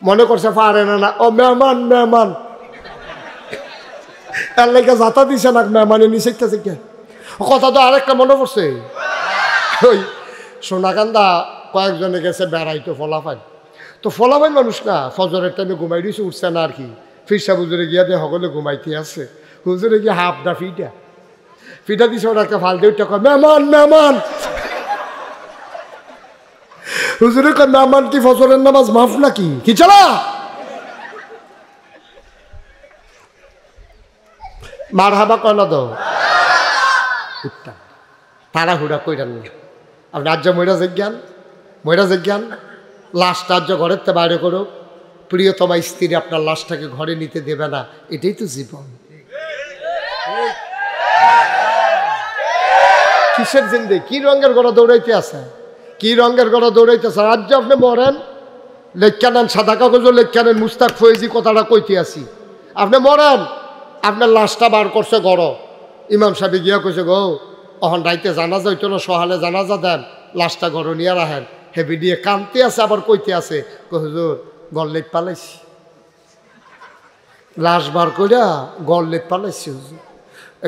মনে করছে পারে না, ও মেহমান মেহমান, এর লেগে যাতা দিছে না, মেহমানের নিচে শিখে কথা। তো আরেকটা মনে পড়ছে, ওই সোনাকান্দা কয়েকজনে গেছে বেড়াইতো ফলাফাইন, তো ফলাফাইন মানুষ না, ফজরের টাইমে ঘুমাই দিয়েছে, উঠছে না আর কি। ফিরসা হুজুরে গিয়া দিয়ে সকলে ঘুমাইতে আছে, হুজুরে গিয়ে হাফ দা ফিটা দিছে, ওনাকে ফাল দিয়ে কয় মেহমান মেহমান। হুজুরে কয় মেহমান কি ফজরের নামাজ মাফ নাকি, কি চলা মার হাবা কয় না তো তারা হুড়া কইরান না। আপনি আজ্য ময়রা জিজ্ঞান লাশটা আজ্য ঘরের তে বাইরে করো, প্রিয়তমা স্ত্রী আপনার লাশটাকে ঘরে নিতে দেবে না, এটাই তো জীবন। কিসের জিন্দে, কি রঙের গড়া দৌড়াইতে আছে, কি রঙের গড়া দৌড়াইতেছে। আজ আপনি মরেন লেখা নেন, সাদা কাগজও লেখা নেন, মুস্তাক ফয়েজি কথাটা কইতে আসি। আপনি মরেন, আপনার লাশটা বার করছে গড়, ইমাম সাহেব গিয়া কইছে গো অহন রাইতে জানাজা হইতো না, সহালে জানাজা দেন, লাশটা গড় নিয়ে রাখেন। হেবি দিয়ে কানতে আছে, আবার কইতে আছে হুজুর গল্লেট পালাইছি, লাশ বার কইরা গল্লেট পালাইছি হুজুর।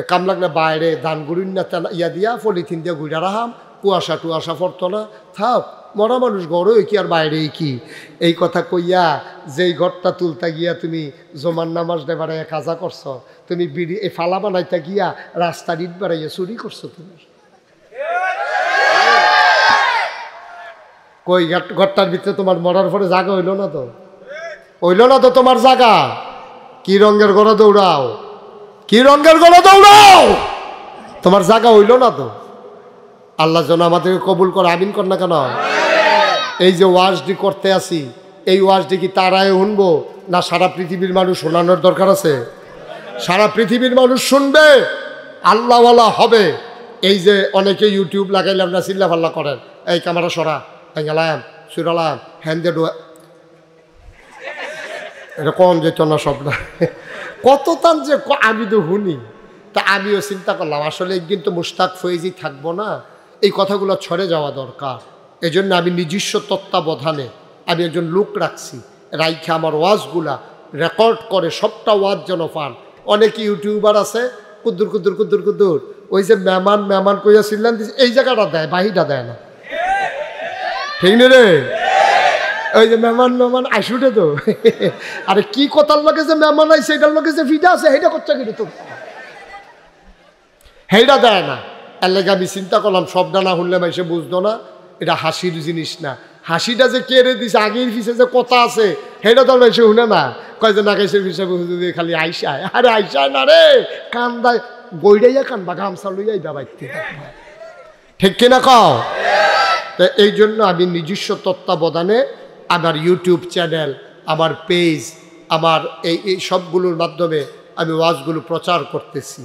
কাম লাগলে বাইরে ধান গুড়ির না ইয়া দিয়া পলিথিন দিয়ে ঘুরা রাখাম, কুয়াশা টুয়াশা পড়তো না, থাক মরা মানুষ গড় কি আর বাইরে কি। এই কথা কইয়া যেই ঘরটা তুলতা গিয়া তুমি জমান নামাজ দেবারে কাজা করছো, তুমি বিড়ি এই ফালা বানাইতা গিয়া রাস্তা ইট বাড়াইয়া চুরি করছো তুমি। কই ঘরটার ভিতরে তোমার মরার পরে জায়গা হইল না তো, হইল না তো তোমার জায়গা। কি রঙের গড়া দৌড়াও, কি রঙের গড়া দৌড়াও, তোমার জায়গা হইল না তো। আল্লাহ যেন আমাদেরকে কবুল করে, আমিন কর না কেন। এই যে ওয়াজটি করতে আসি, এই ওয়াজটি কি তারাই শুনবো না সারা পৃথিবীর মানুষ শোনানোর দরকার আছে? সারা পৃথিবীর মানুষ শুনবে, আল্লাহওয়ালা হবে। এই যে অনেকে ইউটিউব লাগাইলে আপনার চিল্লা ফাল্লা করেন, এই ক্যামেরা সরা, গেলাম সুরালাম হ্যান্ডে ডোয়া, এটা কম যেত না সব না, কত তান যে আমি তো শুনি। তা আমিও চিন্তা করলাম আসলে কিন্তু মুশতাক ফয়েজি থাকবো না, এই কথাগুলো ছড়ে যাওয়া দরকার। এই জন্য আমি নিজস্ব তত্ত্বাবধানে আমি একজন লোক রাখছি, রাইখে আমার ওয়াজগুলা রেকর্ড করে সবটা ওয়াজ যেন পান। অনেক ইউটিউবার আছে কুদ্দুর কুদ্দুর কুদ্দুর কুদ্দুর, ওই যে মেহমান মেহমান কইয়া চিল্লান দিচ্ছে, এই জায়গাটা দেয়, বাহিটা দেয় না, ঠিক না রে? ওই যে মেহমান মেহমান আইসুটে তো, আরে কি কথার লোকে যে মেহমান আইসে, এটার লোকে যে ফিটা আছে সেইটা করছে কিন্তু তো সেইটা দেয় না। এর লেগে আমি চিন্তা করলাম সবটা না শুনলে মাইসে বুঝতো না, এটা হাসির জিনিস না। হাসিটা যে কেড়ে দিছে, আগের পিছে যে কথা আছে সেইটা তো মাইসে শুনে না, কয় যে নাকেশের পিছে খালি আইসায়, আরে আইসায় না রে, কান্দায় বইটাইয়া কানবা, গামছা লইয়া বাইতে, ঠিক কিনা কও? তো এই জন্য আমি নিজস্ব তত্ত্বাবধানে আমার ইউটিউব চ্যানেল, আমার পেজ, আমার এই সবগুলোর মাধ্যমে আমি ওয়াজগুলো প্রচার করতেছি।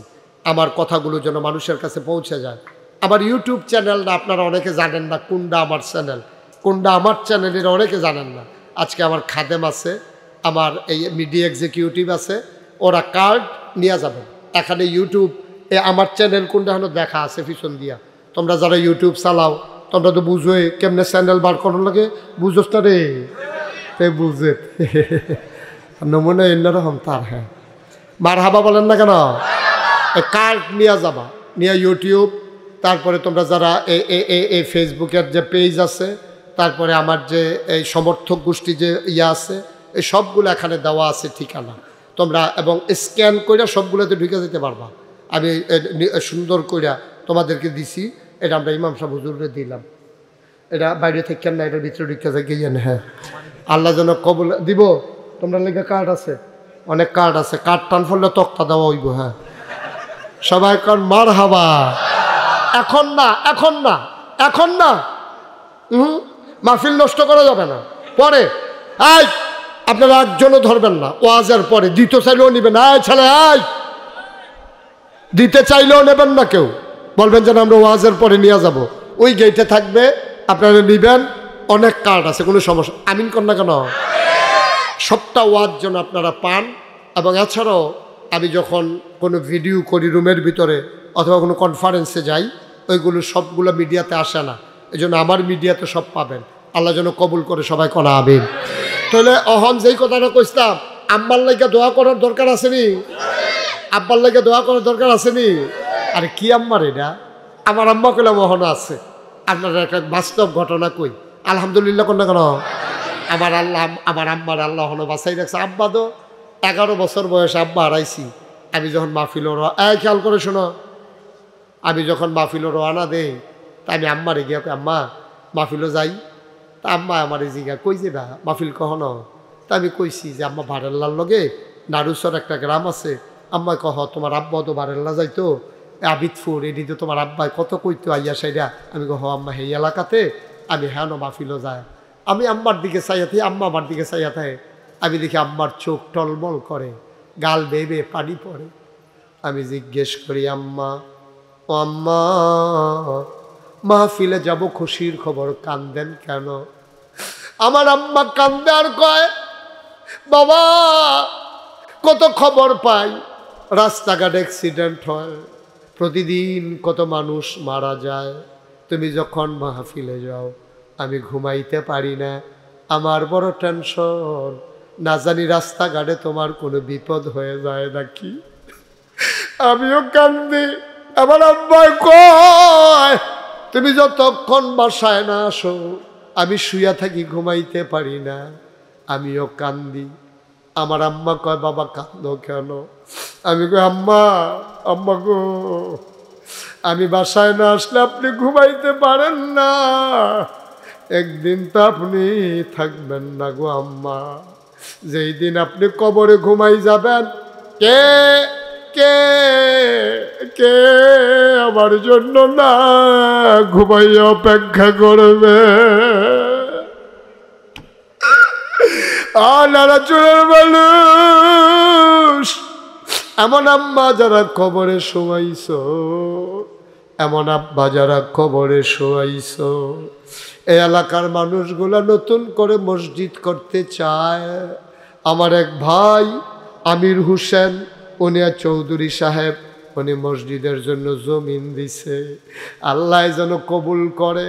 আমার কথাগুলো যেন মানুষের কাছে পৌঁছে যায়। আমার ইউটিউব চ্যানেলটা আপনারা অনেকে জানেন না, কোনটা আমার চ্যানেল, কোনটা আমার চ্যানেলের অনেকে জানেন না। আজকে আমার খাদেম আছে, আমার এই মিডিয়া এক্সিকিউটিভ আছে, ওরা কার্ড নিয়ে যাবেন। এখানে ইউটিউব আমার চ্যানেল কোনটা হলো দেখা আছে পিছন দিয়া। তোমরা যারা ইউটিউব চালাও তোমরা তো বুঝোই কেমনে চ্যানেল বার করার লাগে, বুঝোস না রে, তাই বুঝে নমুনা এরকম তার। হ্যাঁ মার হাবা বলেন না কেন? কার্ড নিয়ে যাবা, নিয়ে ইউটিউব, তারপরে তোমরা যারা এই ফেসবুকের যে পেজ আছে, তারপরে আমার যে এই সমর্থক গোষ্ঠী যে ইয়ে আছে, এই সবগুলো এখানে দেওয়া আছে ঠিকানা। তোমরা এবং স্ক্যান করে সবগুলোতে ঢুকে যেতে পারবা। আমি সুন্দর করে তোমাদেরকে দিছি, এটা আমরা ইমাম সাহেব হুজুরে দিলাম, এটা বাইরে থেকে না, এটার ভিতরে ঢুকে গিয়ে। হ্যাঁ আল্লাহ যেন কবুল দিব। তোমরা লেগে কার্ড আছে, অনেক কার্ড আছে, কার্ড টান ফেললে তক্তা দেওয়া হইব। হ্যাঁ সবাই কার মার হাবা। এখন না, এখন না, এখন না, মাহফিল নষ্ট করা যাবে না। পরে আয় আপনারা একজনও ধরবেন না, ওয়াজের পরে দিতে চাইলেও নেবেন, আয় ছেলে আয়, দিতে চাইলেও নেবেন না কেউ, বলবেন যেন আমরা ওয়াজের পরে নিয়ে যাব, ওই গেটে থাকবে, আপনারা নেবেন। অনেক কার্ড আছে, কোনো সমস্যা, আমিন কর না কেন? সবটা ওয়াজ যেন আপনারা পান। এবং এছাড়াও আমি যখন কোনো ভিডিও করি রুমের ভিতরে অথবা কোনো কনফারেন্সে যাই, ওইগুলো সবগুলো মিডিয়াতে আসে না, এই জন্য আমার মিডিয়াতে সব পাবেন। আল্লাহ যেন কবুল করে, সবাই করা আমিন। তাহলে অহন যেই কথাটা কইতাম, আম্মার লাগে দোয়া করার দরকার আছে নি? আব্বার লাগে দোয়া করার দরকার আছে নি? আরে কি আম্মার এটা? আমার আম্মা কইলাম অহন আছে। আপনার একটা বাস্তব ঘটনা কই, আলহামদুলিল্লাহ কোন না কেন? আমার আল্লাহ আমার আম্মার আল্লাহ হলো বাঁচাই রাখছে। আব্বা তো 11 বছর বয়সে আব্বা হারাইছি। আমি যখন মাহফিল খেয়াল করে শোনো, আমি যখন মাহফিল রওনা দেই, তা আমি আম্মারে গিয়া আম্মা মাহফিলও যাই। তা আম্মা আমার জিগা কই যে না মাহফিল কখনো? তা আমি কইছি যে আম্মা বারেল্লার লগে নারুসর একটা গ্রাম আছে। আম্মা কহ তোমার আব্বা তো বারেল্লা যাইতো, আবিদপুর এদিকে তোমার আব্বাই কত কইতো আইয়া সাইডা। আমি কহ আম্মা সেই এলাকাতে আমি হ্যাঁ মাহফিলও যায়। আমি আম্মার দিকে চাইয়া থাকি, আম্মা আমার দিকে চাইয়া থাকে। আমি দেখি আম্মার চোখ টলমল করে, গাল বেয়ে বেয়ে পানি পড়ে। আমি জিজ্ঞেস করি আম্মা, ও আম্মা মাহফিলে যাব খুশির খবর, কান্দেন কেন? আমার আম্মা কান্দে আর কয়, বাবা কত খবর পাই রাস্তাঘাট অ্যাক্সিডেন্ট হয়, প্রতিদিন কত মানুষ মারা যায়। তুমি যখন মাহফিলে যাও আমি ঘুমাইতে পারি না, আমার বড় টেনশন, না জানি রাস্তাঘাটে তোমার কোনো বিপদ হয়ে যায় নাকি। আমিও কান্দি। আমার আব্বা কয়, তুমি যতক্ষণ বাসায় না আসো আমি শুয়া থাকি, ঘুমাইতে পারি না। আমিও কান্দি। আমার আম্মা কয়, বাবা কান্দো কেন? আমি কই, আম্মা আম্মা গো, আমি বাসায় না আসলে আপনি ঘুমাইতে পারেন না, একদিন তো আপনি থাকবেন না গো আম্মা। যেই দিন আপনি কবরে ঘুমাই যাবেন, কে কে কে আমার জন্য না ঘুমাইয়া অপেক্ষা করবে? নারা চুরের মানুষ, এমন আম্মা যারা কবরে শোয়াইছ, এমন আব্বা যারা কবরে শোয়াইছ। এই এলাকার মানুষগুলা নতুন করে মসজিদ করতে চায়। আমার এক ভাই আমির হোসেন, উনি চৌধুরী সাহেব, উনি মসজিদের জন্য জমিন দিছে। আল্লাহ যেন কবুল করে।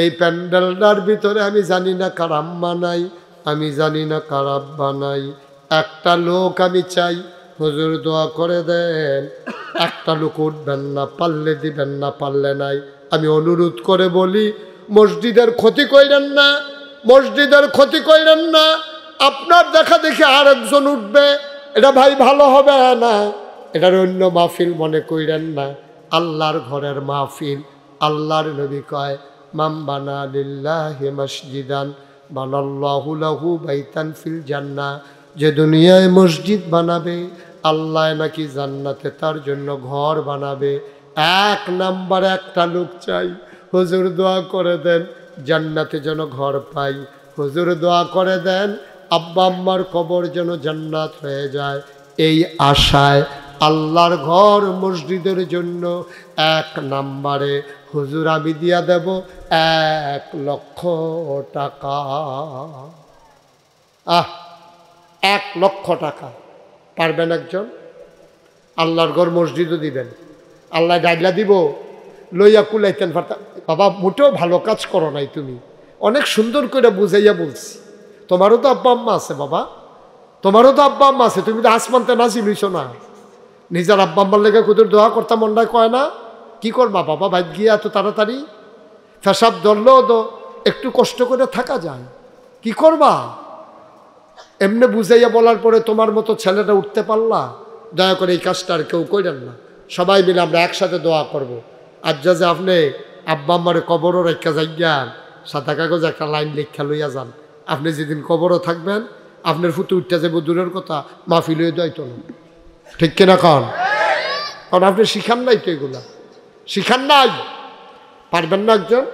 এই প্যান্ডেলটার ভিতরে আমি জানি না কার আম্মা নাই, আমি জানি না কার আব্বা নাই। একটা লোক আমি চাই, হুজুর দোয়া করে দেন। একটা লোক উঠবেন না, পারলে দিবেন না, পারলে নাই। আমি অনুরোধ করে বলি, মসজিদের ক্ষতি কইলেন না, মসজিদের ক্ষতি কইলেন না। আপনার দেখা দেখি আর একজন উঠবে, এটা ভাই ভালো হবে না। এটার অন্য মাহফিল মনে কইলেন না, আল্লাহর ঘরের মাহফিল। আল্লাহর নবী কয়, মাম বানা লিল্লাহি মসজিদান বানাল্লাহু লাহু বাইতান ফিল জান্নাহ। যে দুনিয়ায় মসজিদ বানাবে, আল্লাহ নাকি জান্নাতে তার জন্য ঘর বানাবে। 1 নম্বরে একটা লোক চাই, হুজুর দোয়া করে দেন জান্নাতে যেন ঘর পাই। হুজুর দোয়া করে দেন আব্বা আম্মার কবর যেন জান্নাত হয়ে যায়। এই আশায় আল্লাহর ঘর মসজিদের জন্য 1 নম্বরে হুজুর আমি দিয়া দেব 1 লক্ষ টাকা। 1 লক্ষ টাকা পারবেন একজন? আল্লাহর ঘর মসজিদও দিবেন, আল্লাহ ডাইলা দিব, লইয়া কুলাইতেন পারতাম। বাবা মোটেও ভালো কাজ করো নাই তুমি, অনেক সুন্দর করে বুঝাইয়া বলছি। তোমারও তো আব্বা আম্মা আছে বাবা, তোমারও তো আব্বা আম্মা আছে, তুমি তো আসমানতে নাজিল হইছো না। নিজের আব্বা আম্মার লেগে কুদুর দোয়া করতাম মনটায় কয় না? কি করবা বাবা, বাইক গিয়ে এত তাড়াতাড়ি ফেসাব ধরলেও তো একটু কষ্ট করে থাকা যায়, কি করবা? এমনি বুঝাইয়া বলার পরে তোমার মতো ছেলেটা উঠতে পারলা? দয়া করে এই কাজটা আর কেউ করেন না। সবাই মিলে আমরা একসাথে দোয়া করব। আর যা যে আপনি আব্বা আম্মারে কবরও রেখা যাইয়ান, সাদা কাগজ একটা লাইন লেখা লইয়া যান। আপনি যেদিন কবরও থাকবেন, আপনার ফুটে উঠতে যাবো দূরের কথা, মাহফিল হয়ে যাইতো না। ঠিক কিনা কন? কারণ আপনি শিখান নাই তো, এগুলা শিখান নাই। পারবেন না একজন?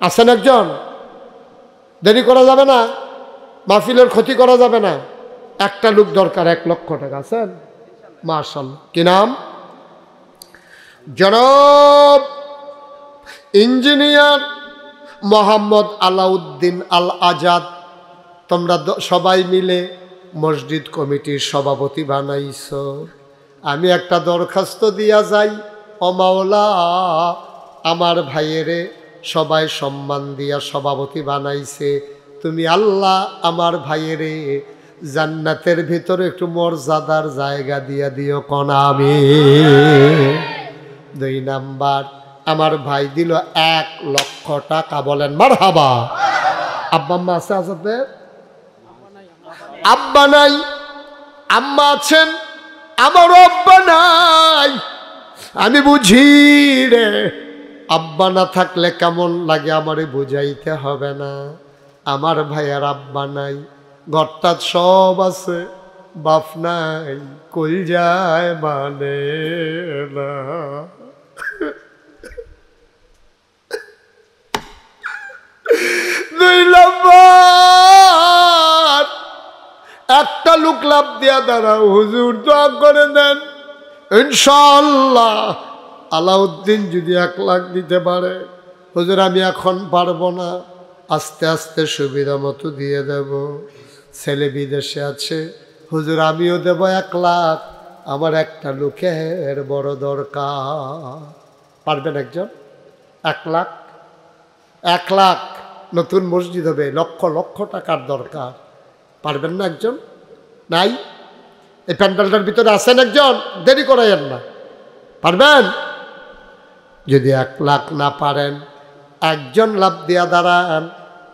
আছেন একজন? দেরি করা যাবে না, মাহফিলের ক্ষতি করা যাবে না। একটা লোক দরকার, 1 লক্ষ টাকা। আছেন? মাশাআল্লাহ। কি নাম? জনাব ইঞ্জিনিয়ার মোহাম্মদ আলাউদ্দিন আল আজাদ। তোমরা সবাই মিলে মসজিদ কমিটির সভাপতি বানাইছ। আমি একটা দরখাস্ত দিয়া যাই, ও মাওলা আমার ভাইয়েরে সবাই সম্মান দিয়া সভাপতি বানাইছে, তুমি আল্লাহ আমার ভাইয়েরে জান্নাতের ভিতরে একটু মর্যাদার জায়গা দিয়ে দিও কোন আমিন। 2 নাম্বার, আমার ভাই দিল 1 লক্ষ টাকা, বলেন মারহাবা। আব্বা আম্মা আছে আসাতে? আব্বা নাই, আম্মা আছেন, আমারও আব্বা নাই। আমি বুঝি রে, আব্বা না থাকলে কেমন লাগে আমারে বুঝাইতে হবে না। আমার ভাইয়ার আব্বা নাই, ঘরটা সব আছে, বাপ নাই, কই যায় মানে না। দুই নম্বর, একটা লোক লাভ দিয়া দাঁড়াও, হুজুর দোয়া করে দেন ইনশাআল্লাহ আলাউদ্দিন যদি 1 লাখ দিতে পারে। হুজুর আমি এখন পারবো না, আস্তে আস্তে সুবিধা মতো দিয়ে দেব। ছেলে বিদেশে আছে, হুজুর আমিও দেব 1 লাখ, আমার একটা লোকের বড় দরকার। পারবেন একজন? 1 লাখ, 1 লাখ নতুন মসজিদ হবে, লক্ষ লক্ষ টাকার দরকার। পারবেন না একজন? নাই? এই প্যান্ডেলটার ভিতরে আছেন একজন? দেরি করাইয়েন না, পারবেন? যদি 1 লাখ না পারেন, একজন লাভ দিয়া দাঁড়ান,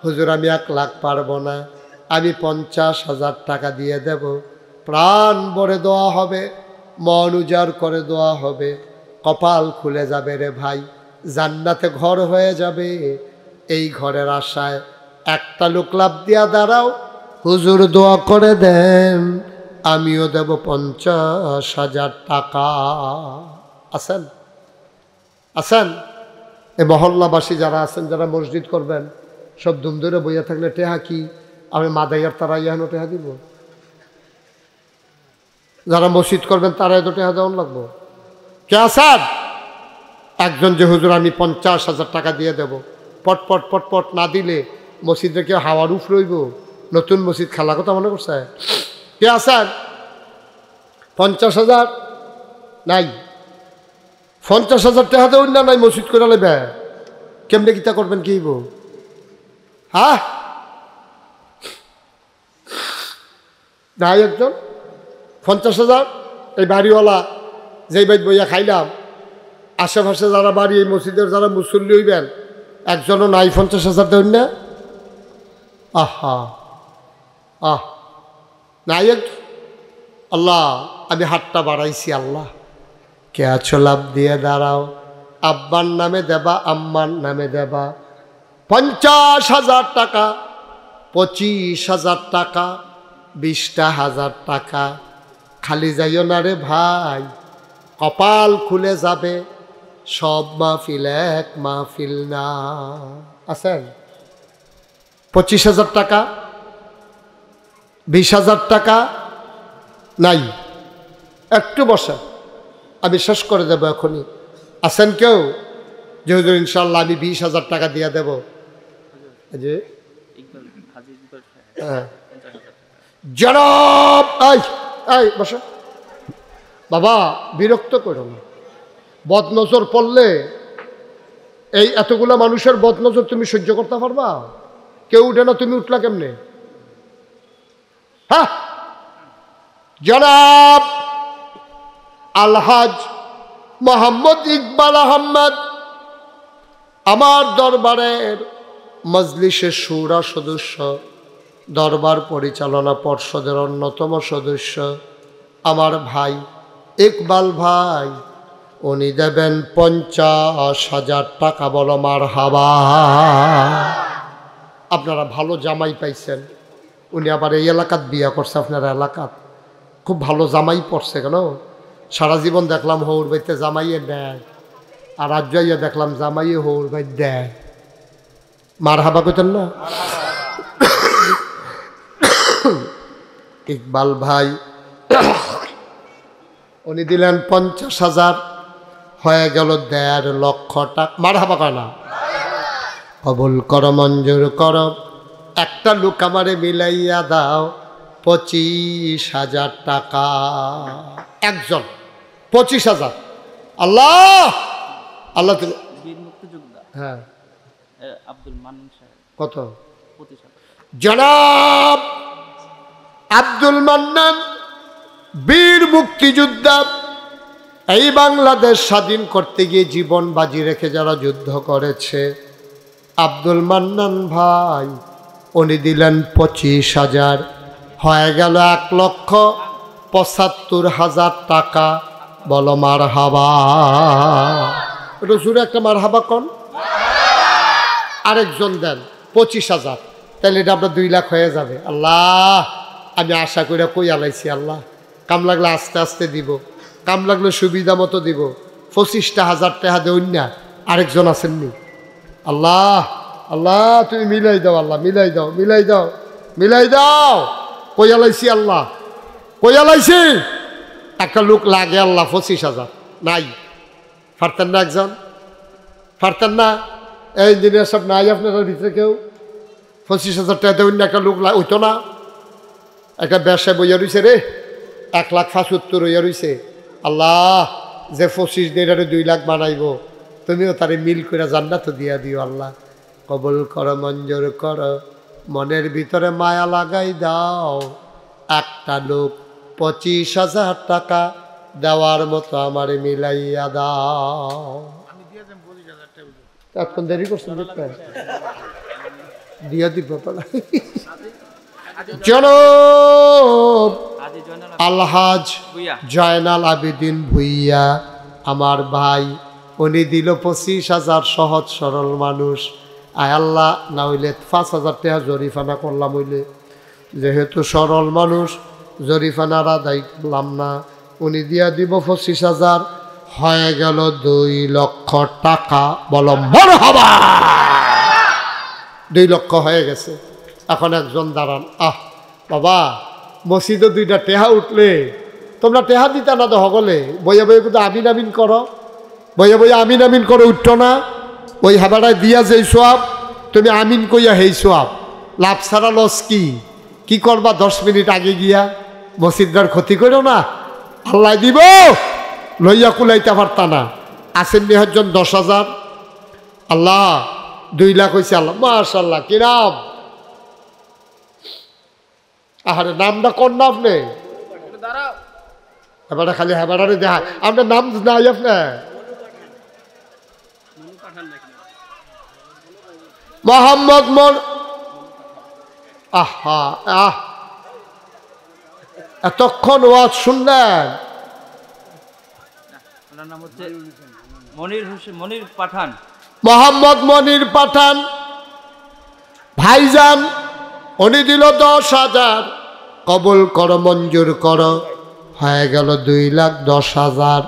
হুজুর আমি 1 লাখ পারবো না, আমি 50,000 টাকা দিয়ে দেব। প্রাণ ভরে দোয়া হবে, মন উজাড় করে দোয়া হবে, কপাল খুলে যাবে রে ভাই, জান্নাতে ঘর হয়ে যাবে। এই ঘরের আশায় একটা লোক লাভ দিয়া দাঁড়াও, হুজুর দোয়া করে দেন, আমিও দেব 50,000 টাকা। আছেন? আছেন? এই মহল্লাবাসী যারা আছেন, যারা মসজিদ করবেন, সব দুম ধরে বইয়া থাকলে টেহা কি আমি মাদাইয়ার তারা ইহানো টেহা দিব? যারা মসজিদ করবেন তারাই তো টেহা দেওয়ান লাগবো। কে আছেন? একজন যে হুজুর আমি 50,000 টাকা দিয়ে দেব, পটপট পটপট না দিলে মসজিদে কেউ হাওয়ার উফ রইব, নতুন মসজিদ খেলা কথা মনে করছে? কে আছেন? 50,000 নাই, 50,000 টাকা দেউন না, নাই মসজিদ করে লেবে কেমনে কিতা করবেন কি? হ্যাঁ নাই একজন? 50,000 এই বাড়িওয়ালা যেই বাইত বইয়া খাইলাম, আশেপাশে যারা বাড়ি, এই মসজিদের যারা মুসল্লি হইবেন, একজনও নাই 50,000 দেউন না? আহা আহ নাই একজন? আল্লাহ আমি হাতটা বাড়াইছি, আল্লাহ কে আছো লাভ দিয়ে দাঁড়াও, আব্বার নামে দেবা, আম্মার নামে দেবা। 50,000 টাকা, 25,000 টাকা, 20,000 টাকা। খালি যাইও না রে ভাই, কপাল খুলে যাবে। সব মাহফিল এক মাহফিল না। আছেন? 25,000 টাকা, 20,000 টাকা নাই? একটু বসা, আমি শেষ করে দেবো এখনই। আছেন কেউ যে হুজুর ইনশাল্লাহ আমি 20,000 টাকা দিয়ে দেব? যে জনাব বসো বাবা, বিরক্ত করো না। বদনজর পড়লে এই এতগুলা মানুষের বদনজর তুমি সহ্য করতে পারবা? কেউ উঠে না, তুমি উঠলা কেমনে? হ্যাঁ, জনাব আলহাজ মোহাম্মদ ইকবাল আহমদ আমার দরবারের মজলিসের শুরা সদস্য, দরবার পরিচালনা পর্ষদের অন্যতম সদস্য, আমার ভাই ইকবাল ভাই, উনি দেবেন 50,000 টাকা। বলো মারহাবা। আপনারা ভালো জামাই পাইছেন, উনি আবার এই এলাকাত বিয়া করছে, আপনার এলাকাত খুব ভালো জামাই পড়ছে। কেন সারা জীবন দেখলাম হৌর বাইতে জামাইয়ে দেয়, আর আজ যাইয়া দেখলাম জামাইয়ে হৌর বাই দেয়। মারহাবা কইতেন না? ইকবাল ভাই উনি দিলেন 50,000, হয়ে গেল 1.5 লক্ষ টাকা। মারহাবা কয় না? কবুল করো, মঞ্জুর করো। একটা লোক আমারে মিলাইয়া দাও 25,000 টাকা। একজন 25,000। আল্লাহ আল্লাহ হ্যাঁ, আব্দুল মান্নান সাহেব কত? জনাব আব্দুল মান্নান বীর মুক্তিযোদ্ধা, এই বাংলাদেশ স্বাধীন করতে গিয়ে জীবন বাজি রেখে যারা যুদ্ধ করেছে, আব্দুল মান্নান ভাই উনি দিলেন 25,000, হয়ে গেল 1,75,000 টাকা। বলো মারহাবা। একটু জোরে একটা মারহাবা কোন। আরেকজন দেন 25,000, তাহলে এটা আপনার 2 লাখ হয়ে যাবে। আল্লাহ, আমি আশা করে কই আলাইছি আল্লাহ, কাম লাগলে আস্তে আস্তে দিব, কাম লাগলে সুবিধা মতো দিব। 25,000 টাকা দেউন না, আরেকজন আসেননি। আল্লাহ আল্লাহ, তুমি মিলাই দাও আল্লাহ, মিলাই দাও, মিলাই দাও, মিলাই দাও। কই আলাইছি আল্লাহ, কই আলাইছি। একটা লোক লাগে আল্লাহ 25,000 নাই, পারতেন না একজন, পারতেন না। এই ইঞ্জিনিয়ার সব নাই আপনার ভিতরে কেউ? 25,000 টাকা দেউন না, একটা লোক হইতো না। একটা ব্যবসায় বইয়া রয়েছে রে, 1,75,000 হইয়া রয়েছে। আল্লাহ, যে 25 দিয়ে 2 লাখ বানাইব, তুমিও তারে মিল করে জান্নাত দিয়া দিও আল্লাহ। কবুল করো, মঞ্জুর করো, মনের ভিতরে মায়া লাগাই দাও। একটা লোক 25,000 টাকা দেওয়ার মতো আমারে মিলাইয়া দাও। এখন দেরি করছেন দেখতে দিয়া দিব। জনাব আলহাজ জয়নাল আবেদিন ভুইয়া আমার ভাই, উনি দিল 25,000। সহজ সরল মানুষ। আয় আল্লাহ, না হইলে 5,000 টাকা জরিফানা করলাম, হইলে যেহেতু সরল মানুষ জরিফানার আদায় করলাম না। উনি দিয়া দিব 25,000, হয়ে গেল 2 লক্ষ টাকা। বলো মারহাবা। 2 লক্ষ হয়ে গেছে। এখন একজন দাঁড়ান। বাবা, মসজিদে 2টা টেহা উঠলে তোমরা টেহা দিতা না তো সকলে, বইয়া বইয়া কিন্তু আমিন আমিন করো, বইয়া বইয়া আমিন আমিন করে উঠতো না। ওই হাবাটায় দিয়া যেই সোয়াব, তুমি আমিন কইয়া হেই সোয়াব। লাভ ছাড়া লস কি করবা? 10 মিনিট আগে গিয়া মসজিদটার ক্ষতি করো না, আল্লাহ দিব। লইয়া কুলাইতে পারতা না। আসেন নিহজন 10,000। আল্লাহ 2 লাখ হয়েছে। আল্লাহ মাশাআল্লাহ। কি নাম? আরে নামটা কোন নাম? আপনি এবার খালি হেবারে দেখা, আপনার নাম নাই আপনার? মোহাম্মদ এতক্ষণ ওয়াজ শুনলেন? মনির পাঠান, মোহাম্মদ মনির পাঠান ভাইজান, উনি দিল 10,000। কবুল করো, মঞ্জুর করো, হয়ে গেল 2,10,000।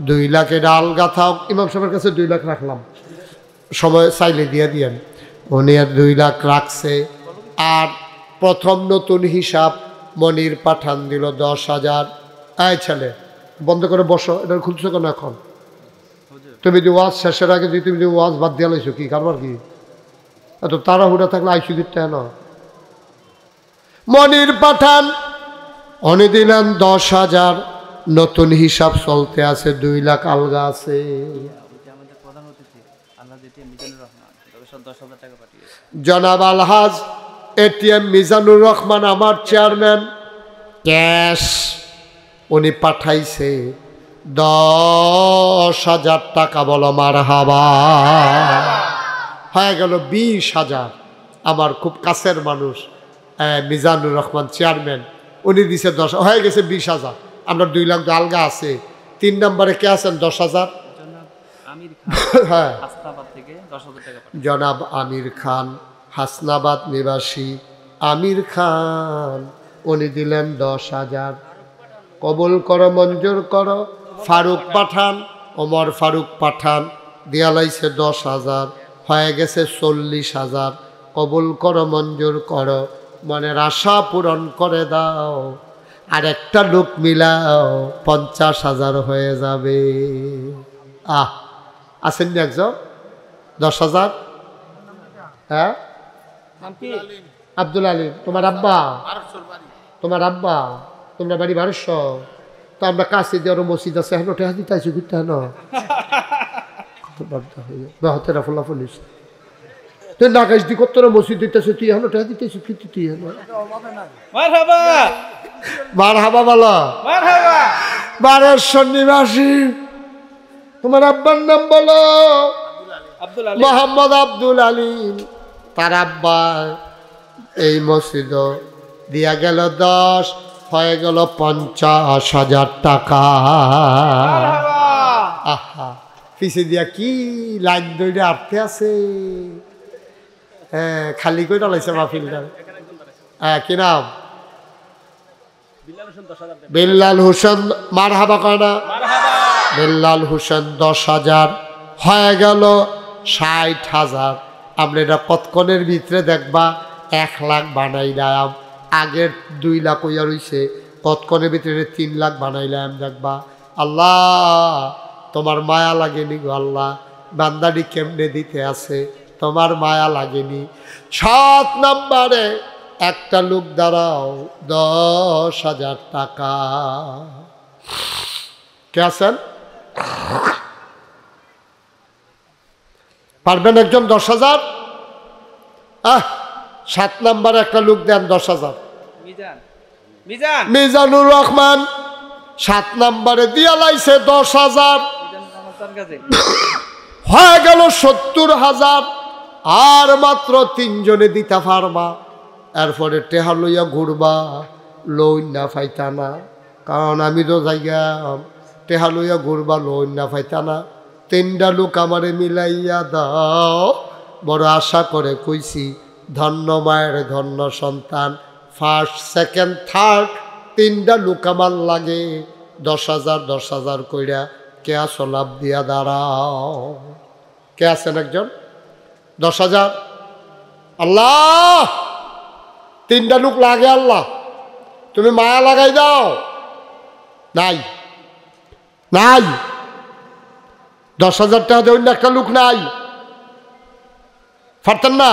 2 লাখের আলগা থাক। ইমাম সাহেবের কাছে 2 লাখ রাখলাম, সময় চাইলে দিয়ে দিয়েন। উনি আর 2 লাখ রাখছে। আর প্রথম নতুন হিসাব মনির পাঠান দিল 10,000। এই ছেলে, বন্ধ করে বসো। এটা খুলছো কেন এখন? তুমি যে ওয়াজ শেষের আগে তুমি যে ওয়াজ বাদ দিয়ে লাইছো, কি কারবার কি? এত তাড়াহুড়া থাকলে আইসু দিতে না। মনির পাঠান উনি দিলেন 10,000। নতুন হিসাব চলতে আছে, 2 লাখ আলগা আছে। জনাব আলহাজ এটিএম মিজানুর রহমান আমার চেয়ারম্যান, ক্যাশ উনি পাঠাইছে 10,000 টাকা। বলো মারহাবা। হয়ে গেল 20,000। আমার খুব কাছের মানুষ মিজানুর রহমান চেয়ারম্যান, উনি দিছে 10, হয়ে গেছে 20,000। আমরা 2 লাখ আলগা আছে। 3 নম্বরে কে আছেন? 10,000। হ্যাঁ, জনাব আমির খান, হাসনাবাদ নিবাসী আমির খান, উনি দিলেন 10,000। কবুল করো, মঞ্জুর করো। ফারুক পাঠান, ওমর ফারুক পাঠান দিয়া লাইছে 10,000, হয়ে গেছে 40,000। কবুল করো, মঞ্জুর করো, মনের আশা পূরণ করে দাও। আর একটা লোক মিলাও, 50,000 হয়ে যাবে। আসেন না একজন? 10,000। হ্যাঁ, আব্দুল আলী। তোমার আব্বা? তোমার আব্বা? তোমরা বাড়ি 1200? তো আমরা কাছে দিয়ে আরো মসজিদ আছে, হেন টেহা দিতে আইসি ঘুরতে। হেন বেহতেরা ফুলা ফুলিস তুই নাকাশ দি কত মসজিদ দিতেছে, তুই এখন টাকা দিতেছি, তুই মারহাবা বলো, বারেশ্বর নিবাসী। তোমার আব্বার নাম বলো? মোহাম্মদ আব্দুল আলিম। তার আব্বা এই মসজিদ দিয়া গেল 10, হয়ে গেল 50,000 টাকা। আহা, পিছিয়ে দিয়া কি লাইন দইটা আটতে আছে। হ্যাঁ, খালি করে ডালাইছে মাহফিলটা। হ্যাঁ, কি নাম? বিল্লাল হোসেন। মারহাবা কয় না? বিল্লাল হোসেন 10,000 হয়ে গেল 60,000। আমরা এটা কতক্ষণের ভিতরে দেখবা 1 লাখ বানাইলাম। আগের 2 লাখ হইয়া রইছে, কতক্ষণের ভিতরে 3 লাখ বানাইলাম দেখবা। আল্লাহ তোমার মায়া লাগেনি গো আল্লাহ, বান্দাটি কেমনে দিতে আছে, তোমার মায়া লাগেনি। 7 নম্বরে একটা লোক দাঁড়াও, 10,000 টাকা। কে আছেন? পারবেন একজন 10,000? 7 নম্বরে একটা লোক দেন 10,000। মিজানুর রহমান 7 নম্বরে দিয়া লাইছে 10,000, হয়ে গেল 70,000। আর মাত্র 3 জনে দিতে পারবা। এরপরে টেহা লইয়া ঘুরবা, লইন না ফাইতা না, কারণ আমি তো জায়গা টেহা লইয়া ঘুরবা, লইন না ফাইতা না। 3টা লোক আমারে মিলাইয়া দাও। বড় আশা করে কইছি, ধন্য মায়ের ধন্য সন্তান, ফার্স্ট সেকেন্ড থার্ড 3টা লোক আমার লাগে। 10,000 10,000 কইরা কে আসো লাভ দিয়া দাঁড়াও। কে আছেন একজন? 10,000। আল্লাহ 3টা লোক লাগে, আল্লাহ তুমি মায়া লাগাই দাও। নাই নাই, 10,000 টাকা দেবেন না, একটা লোক নাই। পারতেন না?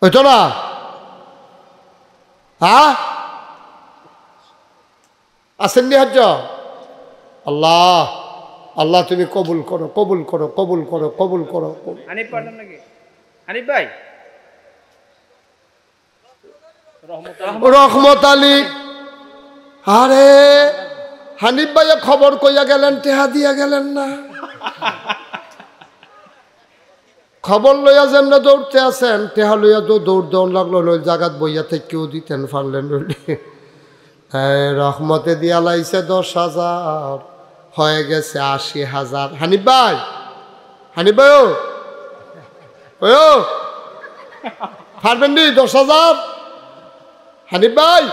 ওইতো না? হ্যাঁ, আসেননি হজ্জ? আল্লাহ আল্লাহ তুমি কবুল করো, কবুল করো, কবুল করো, কবুল করো। হানিফ পারলেন নাকি? হানিফ ভাই, রহমত আলী। আরে হানিফ ভাইয়া খবর কইয়া গেলেন, টেহা দিয়া গেলেন না। খবর লইয়া যেমন দৌড়তে আছেন, টেহা লইয়া তো দৌড় দৌড় লাগলো। ওই জায়গাত বইয়া থেকে কেউ দিতেন পারলেন। হ্যাঁ, রহমতে দিয়া লাইছে 10,000, হয়ে গেছে 80,000। হানিফ ভাই, হানিফ ভাই ও পারবেন নি 10,000? হানিফ ভাই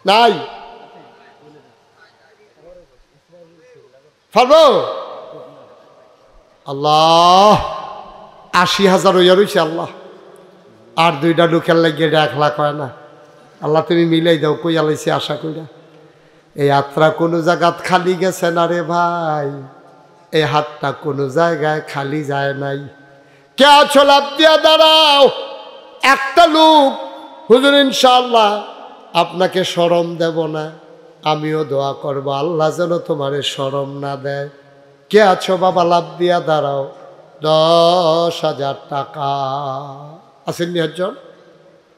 নাই, পারবো? আল্লাহ 80,000 হইয়া রয়েছে। আল্লাহ আর 2টা লোকের লাগিয়ে 1 লাখ হয় না। আল্লাহ তুমি মিলাই দাও। কই আলাইছি আশা কইরা। এই হাতটা কোনো জায়গাত খালি গেছে না রে ভাই, এই হাতটা কোনো জায়গায় খালি যায় নাই। কে আছো লাভ দিয়া দাঁড়াও। একটা লোক, হুজুর ইনশাআল্লাহ আপনাকে শরম দেব না, আমিও দোয়া করব আল্লাহ যেন তোমারে শরম না দেয়। কে আছো বাবা, লাভ দিয়া দাঁড়াও। 10,000 টাকা। আসেননি একজন?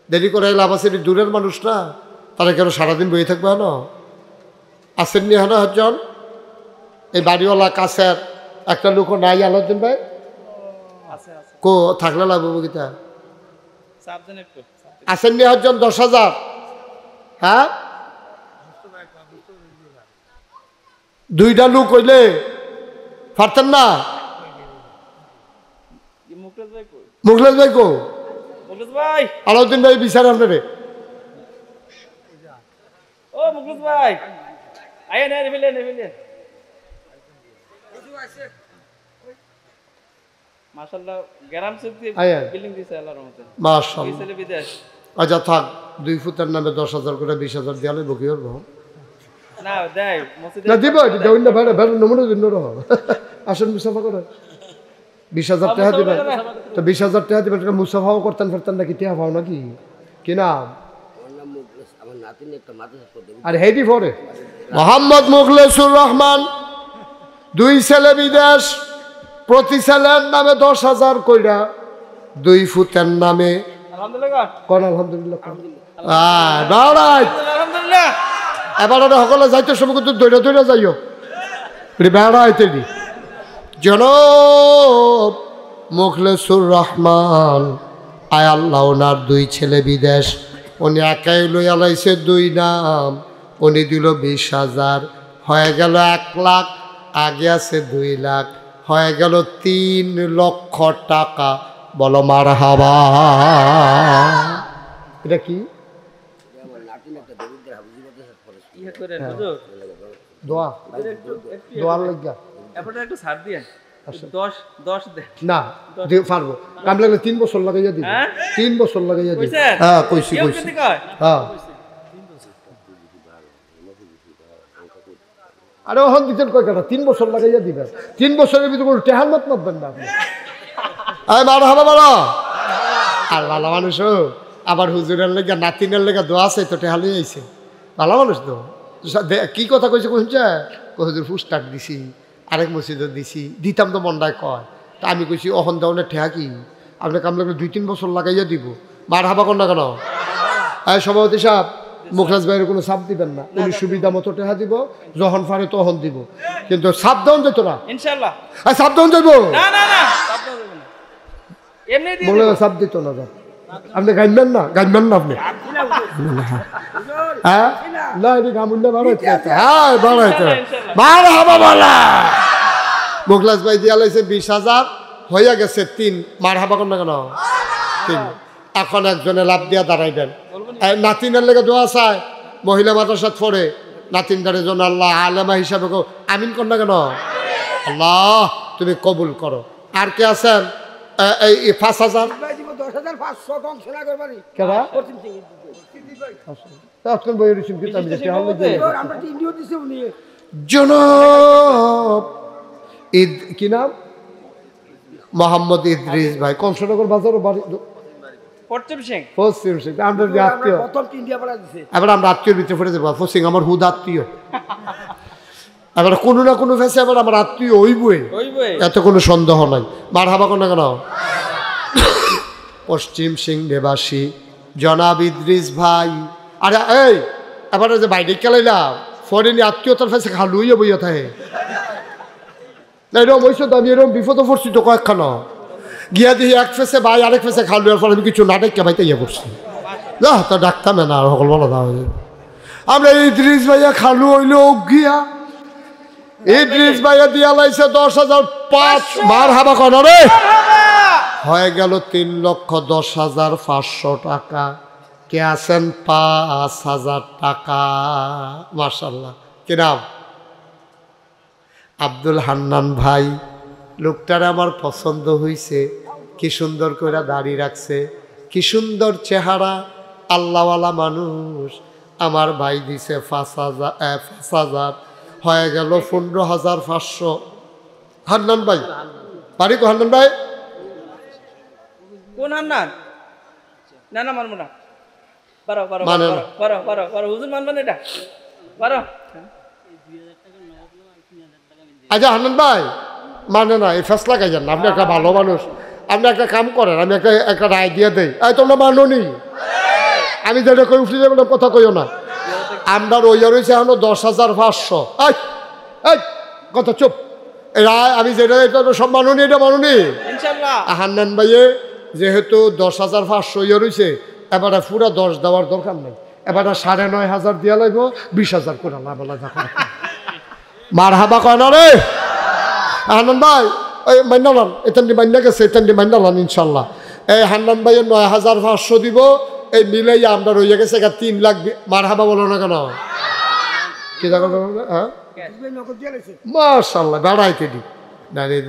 দেরি করে লাভ আছে, দূরের মানুষ না, তারা কেন সারাদিন বয়ে থাকবে না? আসেননি হ্যাঁ একজন? এই বাড়িওয়ালা কাছের একটা লোক নাই আলোচন ভাই? কো থাকলে লাভ হবো গীতা? আসেননি একজন 10,000? হ্যাঁ, 2টা লোক হইলে পারতেন না? মুখলেশ ভাই কো? আলাউদ্দিন ভাই বিচার আপনারে। ও মুখলেশ ভাই, আয় না রেভিলে রেভিলে। মাশাআল্লাহ, গ্রাম সিটি বিল্ডিং দিছে আল্লাহর রহমতে। মাশাআল্লাহ। ছেলে বিদেশ। আচ্ছা থাক, 2 ফুটের নামে 10,000 করে 20,000 দিয়ালে বকি হবো না? দেয় মসজিদে না দিব, দেউন না ভাই, ভাই নমুনা দিন রহ। আসেন মুসাফা করে 20,000 টাকা দিবেন। তো 20,000 টাকা দিবেন, মুসাফাও করতেন ফেরতেন নাকি? টিয়া পাও নাকি? কি নাম? আর হেডি ফরে মোহাম্মদ মুখলেসুর রহমান 2 ছেলে বিদেশ, প্রতি ছেলের নামে 10,000 কইরা, 2 ফুতের নামে আলহামদুলিল্লাহ কোন আলহামদুলিল্লাহ আলহামদুলিল্লাহ এবার সকলে যাইতে সময় কিন্তু দৈরা দৈরা যাইও বেড়াইতে দি। জনাব মুখলেসুর রহমান আয় আল্লাহ, ওনার 2 ছেলে বিদেশ, উনি একাই লইয়া লাইছে 2 নাম, উনি দিল 20,000, হয়ে গেল 1 লাখ, আগে আছে 2 লাখ, হয়ে গেল 3 লক্ষ টাকা। বলো মারহাবা। এটা কি দোয়া? দোয়ার লাগিয়া না পারবো, কাম লাগলে 3 বছর লাগাইয়া দিব, 3 বছর লাগাইয়া দিব। হ্যাঁ কইছি কইছি। হ্যাঁ আরে ওহন দিতেন কয় কাটা, 3 বছর লাগাইয়া দিবেন, 3 বছরের ভিতরে কোনো টেহার মত মাতবেন না আপনি। মারহাবা বলো। আর ভালো মানুষ আবার হুজুরের লেগে নাতিনের লেগে দোয়া আছে তো টেহালি আইছে, ভালো মানুষ তো। কি কথা কইছে শুনছে, হুজুর পুস্তাক দিছি, আরেক মসজিদে দিছি, দিতাম তো মন্ডায় কয়। তা আমি কইছি অহন দেওয়ানের ঠেহা কি, আপনি কাম লাগলে 2-3 বছর লাগাইয়া দিব। মারহাবা কর না কেন? সভাপতি সাহেব মুখরাজ ভাইয়ের কোনো চাপ দিবেন না, উনি সুবিধা মতো টেহা দিব, যখন পারে তখন দিব, কিন্তু চাপ দেওয়ান যেত না ইনশাআল্লাহ। চাপ দেওয়ান যাইব বলে চাপ দিত না। আপনি গাইবেন না, গাইবেন না আপনি। হ্যাঁ না এটি গামুন্ডা বাড়াইতে, হ্যাঁ বাড়াইতে মারহাবা বলা। মুখলাস ভাই দিয়া লাইছে 20,000, হইয়া গেছে 3। মারহাবা কর না কেন? 3। এখন একজনে লাভ দিয়া দাঁড়াইবেন। নাতিনের লেগে দোয়া চায়, মহিলা মাদ্রাসাত পড়ে, নাতিনদারের জন্য আল্লাহ আলেমা হিসাবে আমিন কর না কেন? আল্লাহ তুমি কবুল করো। আর কে আছেন? এই 5,000 জনাব কি নাম? মোহাম্মদ ইদ্রিস ভাই, কংসনগর বাজার বাড়ি, পশ্চিম সিং। আমরা আত্মীয়, এবার আমরা আত্মীয়র ভিতরে পড়ে যাবো। পশ্চিম আমার হুদ আত্মীয়, এবার কোনো না কোনো ফেসে এবার আমার আত্মীয় হইবই, এত কোনো সন্দেহ নাই। মারহাবা কর না কেন? পশ্চিম সিং নিবাসী জনাব ইদ্রিস ভাই। আরে এই এবার যে বাইরে খেলাইলাম ফরেনি আত্মীয়তার ফেসে খালু হইয়া বইয়া থাকে না, এরকম হয়েছে তো। আমি এরকম বিপদে পড়ছি তো কয়েকখানা, গিয়া দিয়ে এক ফেসে ভাই আরেক ফেসে খালু, এর ফলে আমি কিছু না ডেকে ভাইতে ইয়ে পড়ছি না, তো ডাক্তার না আর সকল বলা দাও। আমরা ইদ্রিস ভাইয়া খালু হইলো গিয়া, ইদ্রিস ভাইয়া দিয়া লাইছে 10,005। মারহাবা কর রে। হয়ে গেল 3,10,500 টাকা। কে আছেন? 5,000 টাকা। মাশাআল্লাহ। কি নাম? আব্দুল হান্নান ভাই। লোকটার আমার পছন্দ হয়েছে, কি সুন্দর করে দাড়ি রাখছে, কি সুন্দর চেহারা, আল্লাহওয়ালা মানুষ। আমার ভাই দিছে 5,000, হয়ে গেল 15,500। হান্নান ভাই বাড়ি কো? হান্নান ভাই কোন হান্নান? না না মানবো না, হুজুর মানবেন এটা? আচ্ছা হান্নান ভাই মানে না, এই ফেসলা গাইছেন না, আপনি একটা ভালো মানুষ, আপনি একটা কাম করেন, আমি একটা রায় দিয়ে দেই। তোমরা মানো নি, আমি যেটা কই উঠে যাবো না, কথা কইও না। আমরা রইয়া রয়েছে এখন 10,500। কথা চুপ। রায় আমি যেটা সব মানুনি, এটা মানুনি হান্নান ভাইয়ে যেহেতু 10,500 ইয়ে রয়েছে, এবারে পুরা 10 দেওয়ার দরকার নেই, এবারে 9,500 দিয়া লাগবো, 20,000 করে লাভ। মারহাবা কয় না রে হান্নান ভাই? ওই মান্নালান এতান মান্না গেছে, এতান মান্নালান ইনশাল্লাহ। এই হান্নান ভাইয়ের 9,500 দিব, এই মিলাইয়া আমরা রইয়া গেছে 3 লাখ। মারহাবা বলো না কেন? কি দেখা? হ্যাঁ মাশাআল্লাহ, বেড়াইতে দি দাঁড়িয়ে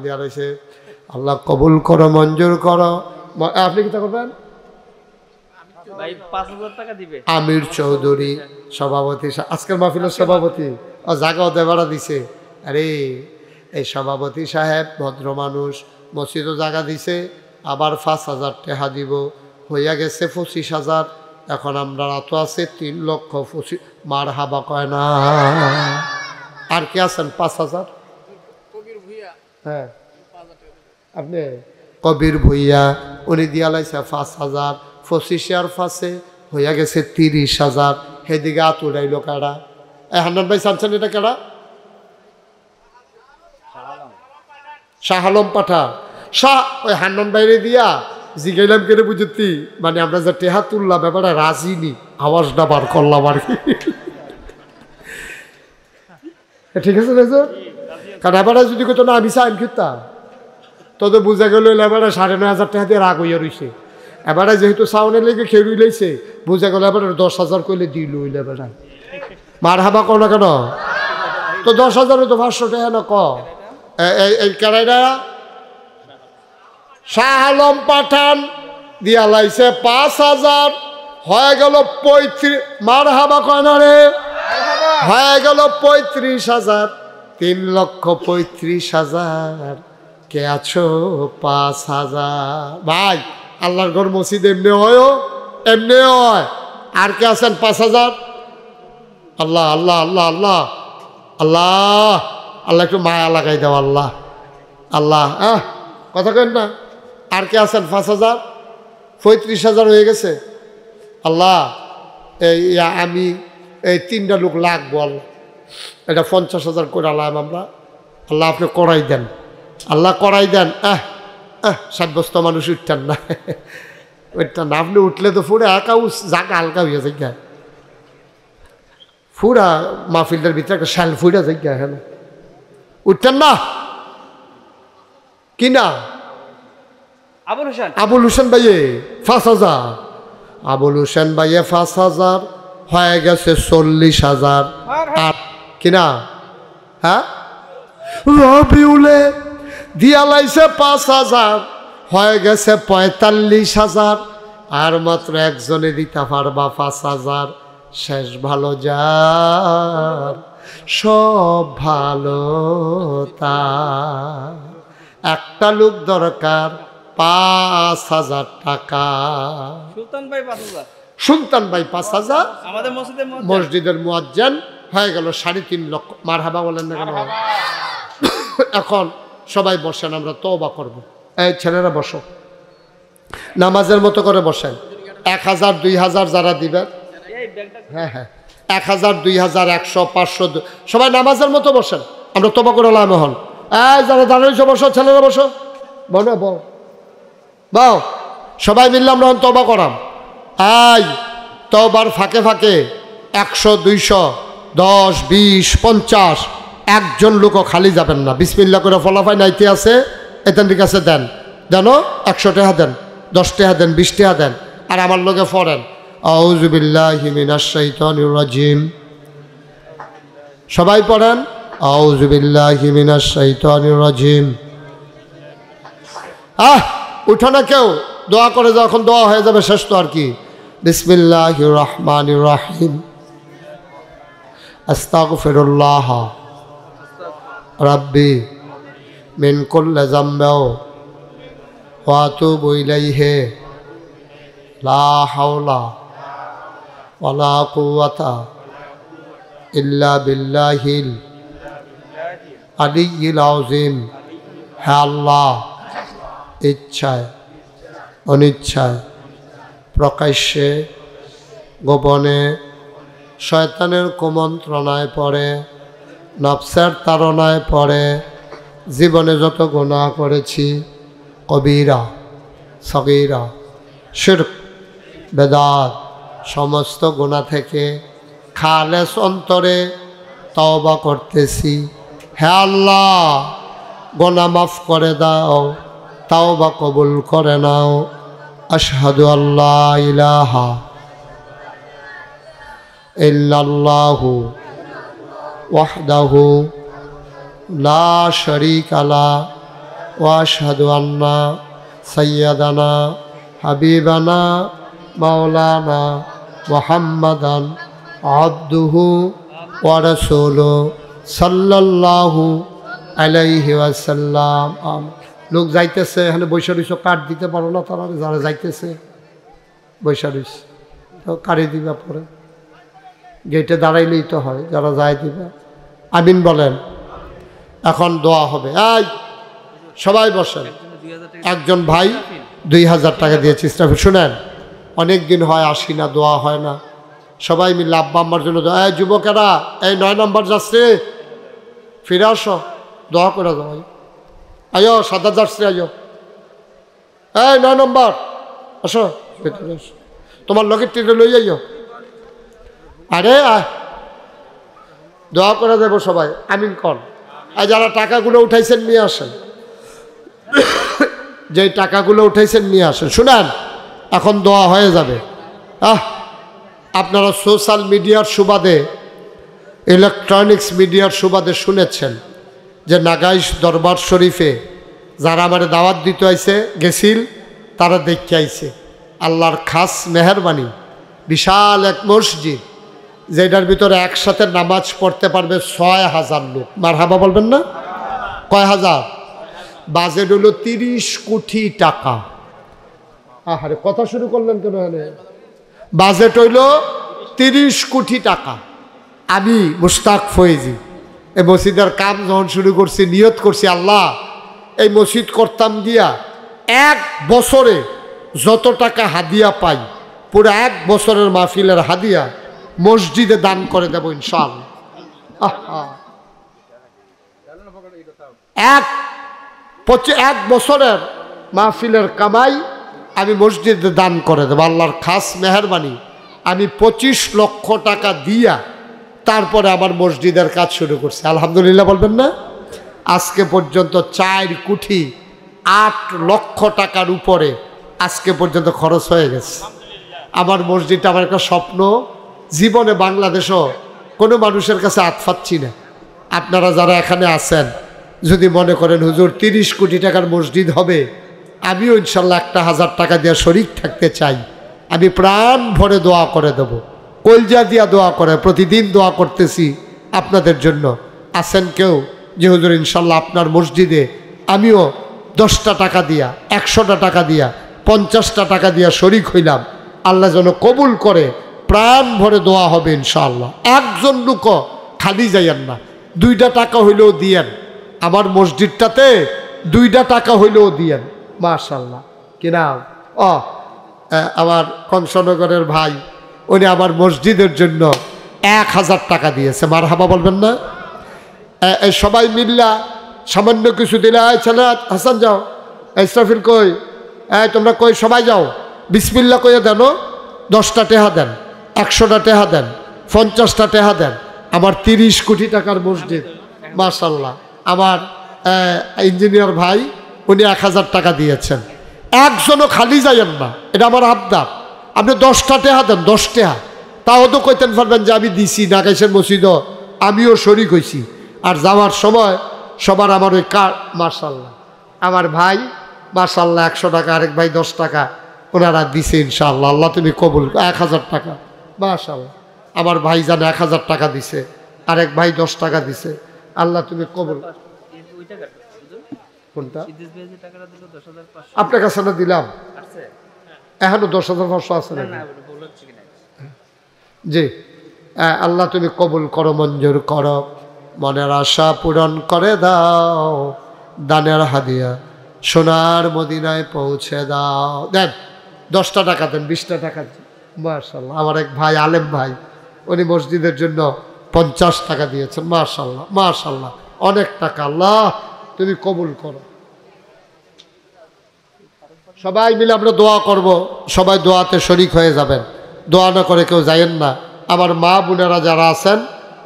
দেওয়া রয়েছে। আল্লাহ কবুল করো, মঞ্জুর করো। আপনি কি করবেন? আমির চৌধুরী সভাপতি, আজকের মাহফিলের সভাপতি, জায়গাও দেবাড়া দিছে। আরে এই সভাপতি সাহেব ভদ্র মানুষ, মসজিদও জায়গা দিছে, আবার 5,000 টাকা দিব, হইয়া গেছে 25,000। এখন আমরা রাত আছে 3,25,000। মারহাবা কয় না? আর কি আছেন? 5,000 হ্যাঁ আপনি কবির ভুইয়া উনি দিয়া লাইছে 5,000 25 ফাঁসে হইয়া গেছে 30,000 সেদিকে হাত উড়াইল কারা হান্নান ভাই চানছেন এটা কারা শাহ আলম পাঠা শাহ ওই হান্নান বাইরে দিয়া জিগাইলাম কেন বুঝতি মানে আমরা যে টেহা তুললাম ব্যাপারে রাজিনি আওয়াজটা বার করলাম আর কি ঠিক আছে কারণ এবারে যদি কত না আমি চাইম খেতাম তত বুঝা গেল এবারে 9,500 টাকা দিয়ে রাগ হইয়া রইছে এবারে যেহেতু সাউনের লেগে খেয়ে লাইছে বুঝা গেল এবারে 10,000 কইলে দিল এবারে মার হাবা কো না কেন তো 10,000 তো 500 টাকা না ক এই কারাইরা শাহ আলম পাঠান দিয়া লাইছে 5,000 হয়ে গেল 35 মার হাবা কয় না রে হয়ে গেল 35,000 3,35,000 কে আছো 5,000 ভাই আল্লাহর ঘর মসজিদ এমনি হয় এমনি হয় আর কে আছেন 5,000 আল্লাহ আল্লাহ আল্লাহ আল্লাহ আল্লাহ আল্লাহ একটু মায়া লাগাই দাও আল্লাহ আল্লাহ কথা কেন না আর কে আছেন 5,000 35,000 হয়ে গেছে আল্লাহ এই আমি এই 3টা লোক লাগবো আল্লাহ এটা 50,000 করে আলাম আমরা আল্লাহ আপনি করাই দেন আল্লাহ করাই দেন সাব্যস্ত মানুষ উঠতেন না উঠতেন না আপনি উঠলে তো পুরো একা জায়গা হালকা হইয়া যায় পুরা মাহফিলটার ভিতরে একটা শাল ফুটা যায় হ্যাঁ উঠতেন না কি না আবুল হোসেন ভাইয়ে 5,000 আবুল হোসেন ভাইয়ে 5,000 হয়ে গেছে 40,000 আর কিনা হ্যাঁ রবিউলে দিয়া লাইছে 5,000 হয়ে গেছে 45,000 আর মাত্র একজনে দিতে পারবা 5,000 শেষ ভালো যার সব ভালো তার একটা লোক দরকার 5,000 টাকা সুলতান ভাই 5,000 আমাদের মসজিদের মুয়াজ্জিন হয়ে গেল 3.5 লক্ষ মারহাবা বলেন না কেন এখন সবাই বসেন আমরা তওবা করব এই ছেলেরা বসো নামাজের মতো করে বসেন 1,000 2,000 যারা দিবেন হ্যাঁ হ্যাঁ 1,000 2,000 100 500 সবাই নামাজের মতো বসেন আমরা তওবা করে লাম হন এই যারা দাঁড়িয়েছো বসো ছেলেরা বসো বলো বাও সবাই মিললে আমরা তওবা করাম এই তওবার ফাঁকে ফাঁকে 100 200 10 20 50 একজন লোকও খালি যাবেন না বিসমিল্লাহ করে ফলাফাই নাইতে আছে এতেন কাছে দেন জানো 100 টাকা দেন 10 টাকা দেন 20 টাকা দেন আর আমার লোকে পড়েন আউযু বিল্লাহি মিনাশ শাইতানির রাজিম সবাই পড়েন আউযু বিল্লাহি মিনাশ শাইতানির রাজিম উঠো না কেউ দোয়া করে যখন দোয়া হয়ে যাবে শেষ তো আর কি বিসমিল্লাহির রহমানির রহিম আস্তাগফিরুল্লাহ রাব্বি মিন কুল্লি যামবিন ওয়া আতুবু ইলাইহি লা হাওলা ওয়ালা কুওয়াতা ইল্লা বিল্লাহিল আলিয়্যিল আযীম হে আল্লাহ ইচ্ছায় অনিচ্ছায় প্রকাশ্যে গোপনে শয়তানের কুমন্ত্রণায় পড়ে নফসের তাড়নায় পড়ে জীবনে যত গুনাহ করেছি কবিরা সগীরা শিরক বেদাত সমস্ত গুনাহ থেকে খালেস অন্তরে তওবা করতেছি হে আল্লাহ গুনাহ মাফ করে দাও তওবা কবুল করে নাও আশহাদু আল্লা ইলাহা ইল্লাল্লাহু ওয়াহদাহু লা শারীকা লা ওয়া আশহাদু আন্না সাইয়্যিদানা হাবিবানা মাওলানা মুহাম্মাদান আবদুহু ওয়া রাসূলুহু সাল্লাল্লাহু আলাইহি ওয়াসাল্লাম লোক যাইতেছে এখানে বৈশা রইছ কাঠ দিতে পারো না তারা যারা যাইতেছে বৈশা রইছ তো কারি দিবা পরে গেটে দাঁড়াইলেই তো হয় যারা যায় দিবা আমিন বলেন এখন দোয়া হবে এই সবাই বসেন। একজন ভাই 2000 টাকা দিয়েছে ইসরাফিল। শুনেন, অনেক দিন হয় আসি না, দোয়া হয় না। সবাই মিলে আব্বা আম্মার জন্য দোয়া। এই যুবকেরা, এই 9 নম্বর যাচ্ছে, ফিরে আসো, দোয়া করে দাও। আয়ো সাদা যাচ্ছে, আয়ো এই 9 নম্বর আসো, ভেতরে আসো, তোমার লগের টিরে লই যাইও। আরে দোয়া করে দেবো সবাই, আমিন কর। আর যারা টাকাগুলো উঠাইছেন নিয়ে আসেন, যেই টাকাগুলো উঠাইছেন নিয়ে আসেন। শুনেন, এখন দোয়া হয়ে যাবে। আপনারা সোশ্যাল মিডিয়ার সুবাদে, ইলেকট্রনিক্স মিডিয়ার সুবাদে শুনেছেন যে নাগাইশ দরবার শরীফে যারা আমার দাওয়াত দিতে আইছে গেছিল, তারা দেখতে আইছে আল্লাহর খাস মেহরবানি বিশাল এক মসজিদ, যেটার ভিতরে একসাথে নামাজ পড়তে পারবে 6000 লোক। মারহাবা বলবেন না? কয় হাজার? বাজেট হলো 30 কোটি টাকা। আরে কথা শুরু করলেন কেন? বাজেট হইল 30 কোটি টাকা। আমি মুশতাক ফয়েজি এই মসজিদের কাম যখন শুরু করছি, নিয়ত করছি আল্লাহ এই মসজিদ করতাম গিয়া 1 বছরে যত টাকা হাদিয়া পাই, পুরো 1 বছরের মাহফিলের হাদিয়া মসজিদে দান করে দেব ইনশাআল্লাহ। এক বছরের মাহফিলের কামাই আমি মসজিদে দান করে দেব। আল্লাহর খাস মেহরবানি আমি 25 লক্ষ টাকা দিয়া তারপরে আমার মসজিদের কাজ শুরু করছি। আলহামদুলিল্লাহ বলবেন না? আজকে পর্যন্ত 4 কোটি 8 লক্ষ টাকার উপরে আজকে পর্যন্ত খরচ হয়ে গেছে। আমার মসজিদটা আমার একটা স্বপ্ন। জীবনে বাংলাদেশও কোনো মানুষের কাছে আতফাচ্ছি না। আপনারা যারা এখানে আছেন, যদি মনে করেন হুজুর 30 কোটি টাকার মসজিদ হবে, আমিও ইনশাল্লাহ 1000 টাকা দিয়ে শরীক থাকতে চাই, আমি প্রাণ ভরে দোয়া করে দেব, কলজা দিয়া দোয়া করে, প্রতিদিন দোয়া করতেছি আপনাদের জন্য। আছেন কেউ যে হুজুর ইনশাল্লাহ আপনার মসজিদে আমিও 10টা টাকা দিয়া, 100টা টাকা দিয়া, 50টা টাকা দিয়া শরীক হইলাম, আল্লাহ যেন কবুল করে, প্রাণ ভরে দোয়া হবে ইনশাআল্লাহ। একজন লোক খালি যাইয়েন না, 2টা টাকা হইলেও দিয়েন। আমার মসজিদটাতে 2টা টাকা হইলেও দিয়েন, মাশাআল্লাহ। কিনা আমার কংসনগরের ভাই, উনি আমার মসজিদের জন্য 1000 টাকা দিয়েছে। মারহাবা বলবেন না? সবাই মিল্লা সামান্য কিছু দিলে, ছেলে হাসান যাও, ইসরাফিল কই, তোমরা কই, সবাই যাও, বিসমিল্লা কইয়া দেন, 10টা টেহা দেন, 100টা টেহা দেন, 50টা টেহা দেন। আমার 30 কোটি টাকার মসজিদ, মাশাআল্লাহ। আমার ইঞ্জিনিয়ার ভাই, উনি 1000 টাকা দিয়েছেন। একজনও খালি যাইয়েন না, এটা আমার আবদার। আপনি 10টা টেহা দেন, 10 টেহা, তাও তো কইতেন পারবেন যে আমি দিছি নাগাইশের মসজিদও আমিও শরীক হয়েছি। আর যাওয়ার সময় সবার আমার ওই মাশাআল্লাহ আমার ভাই, মাশাআল্লাহ 100 টাকা, আরেক ভাই 10 টাকা, ওনারা দিছে ইনশাআল্লাহ। আল্লাহ তুমি কবুল। 1000 টাকা, মাশাআল্লাহ। আমার ভাই জানে 1000 টাকা দিছে, আরেক ভাই 10 টাকা দিছে। আল্লাহ তুমি কবুল। কোনটা আপনার কাছে না দিলাম? এখনো 10,500 আছে না? জি, আল্লাহ তুমি কবুল করো, মঞ্জুর করো, মনের আশা পূরণ করে দাও, দানের হাদিয়া সোনার মদিনায় পৌঁছে দাও। দেন 10টা টাকা দেন, 20টা টাকা দেন, মাশাআল্লাহ। আমার এক ভাই আলেম ভাই, উনি মসজিদের জন্য 50 টাকা দিয়েছেন, মাশাআল্লাহ মাশাআল্লাহ, অনেক টাকা। আল্লাহ তুমি কবুল করো। সবাই মিলে আমরা দোয়া করব, সবাই দোয়াতে শরিক হয়ে যাবেন। দোয়া না করে কেউ যাইয়েন না। আমার মা বোনেরা যারা আছেন,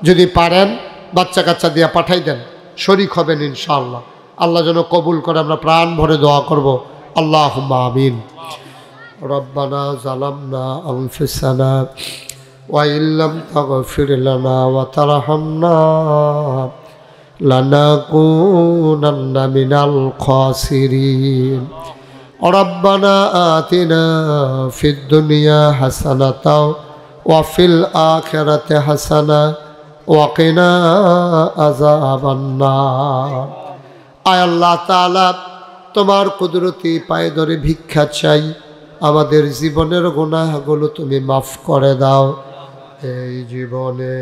যদি পারেন বাচ্চা কাচ্চা দিয়ে পাঠাই দেন, শরিক হবেন ইনশাআল্লাহ। আল্লাহ যেন কবুল করে, আমরা প্রাণ ভরে দোয়া করব। আল্লাহুম্মা আমিন। রব্বানা যালামনা আনফুসানা ওয়া ইল্লাম তাগফির লানা ওয়া তারহামনা লানাকুনান্না মিনাল খাসিরিন। রব্বানা আতিনা ফিদ দুনিয়া হাসানাতাও ওয়া ফিল আখিরাতি হাসানা ওয়া কিনা আযাবান নার। আয় আল্লাহ তাআলা, তোমার কুদরতি পায়ে ধরে ভিক্ষা চাই, আমাদের জীবনের গুনাহগুলো তুমি মাফ করে দাও। এই জীবনে